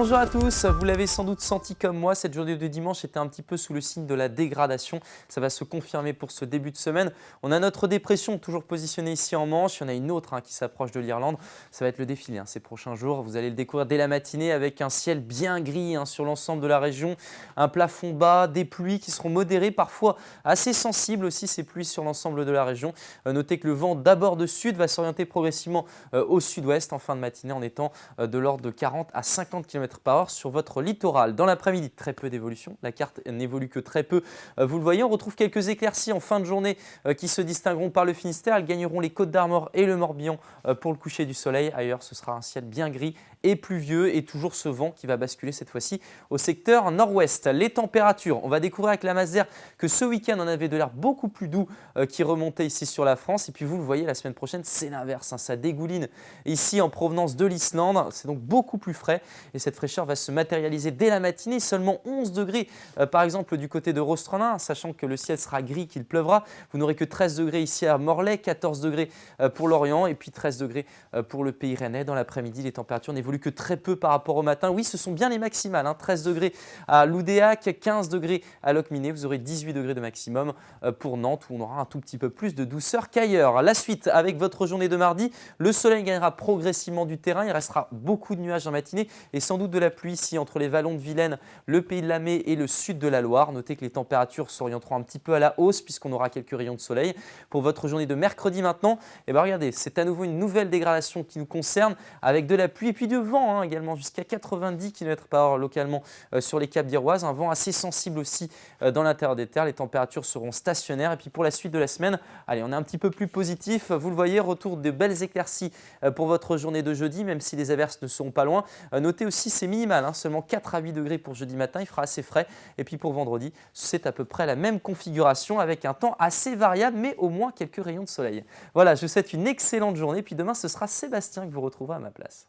Bonjour à tous, vous l'avez sans doute senti comme moi, cette journée de dimanche était un petit peu sous le signe de la dégradation. Ça va se confirmer pour ce début de semaine. On a notre dépression toujours positionnée ici en Manche, il y en a une autre qui s'approche de l'Irlande. Ça va être le défilé ces prochains jours. Vous allez le découvrir dès la matinée avec un ciel bien gris sur l'ensemble de la région, un plafond bas, des pluies qui seront modérées, parfois assez sensibles aussi ces pluies sur l'ensemble de la région. Notez que le vent d'abord de sud va s'orienter progressivement au sud-ouest en fin de matinée en étant de l'ordre de 40 à 50 km/h sur votre littoral. Dans l'après-midi, très peu d'évolution. La carte n'évolue que très peu. Vous le voyez, on retrouve quelques éclaircies en fin de journée qui se distingueront par le Finistère. Elles gagneront les Côtes d'Armor et le Morbihan pour le coucher du soleil. Ailleurs, ce sera un ciel bien gris et pluvieux et toujours ce vent qui va basculer cette fois-ci au secteur nord-ouest. Les températures, on va découvrir avec la masse d'air que ce week-end, on avait de l'air beaucoup plus doux qui remontait ici sur la France. Et puis vous le voyez, la semaine prochaine, c'est l'inverse. Ça dégouline ici en provenance de l'Islande. C'est donc beaucoup plus frais et cette fraîcheur va se matérialiser dès la matinée. Seulement 11 degrés par exemple du côté de Rostrona, sachant que le ciel sera gris, qu'il pleuvra. Vous n'aurez que 13 degrés ici à Morlaix, 14 degrés pour Lorient et puis 13 degrés pour le Pays Rennais. Dans l'après-midi, les températures n'évoluent que très peu par rapport au matin. Oui, ce sont bien les maximales. 13 degrés à Loudéac, 15 degrés à Locminé. Vous aurez 18 degrés de maximum pour Nantes où on aura un tout petit peu plus de douceur qu'ailleurs. La suite avec votre journée de mardi, le soleil gagnera progressivement du terrain. Il restera beaucoup de nuages en matinée et sans doute de la pluie ici entre les vallons de Vilaine, le Pays de la Mai et le sud de la Loire. Notez que les températures s'orienteront un petit peu à la hausse puisqu'on aura quelques rayons de soleil. Pour votre journée de mercredi maintenant, regardez, c'est à nouveau une nouvelle dégradation qui nous concerne avec de la pluie et puis du vent également jusqu'à 90 km/h localement sur les Caps d'Iroise. Un vent assez sensible aussi dans l'intérieur des terres. Les températures seront stationnaires et puis pour la suite de la semaine, allez, on est un petit peu plus positif. Vous le voyez, retour de belles éclaircies pour votre journée de jeudi, même si les averses ne seront pas loin. Notez aussi c'est minimal, seulement 4 à 8 degrés pour jeudi matin, il fera assez frais. Et puis pour vendredi, c'est à peu près la même configuration avec un temps assez variable, mais au moins quelques rayons de soleil. Voilà, je vous souhaite une excellente journée. Puis demain, ce sera Sébastien que vous retrouverez à ma place.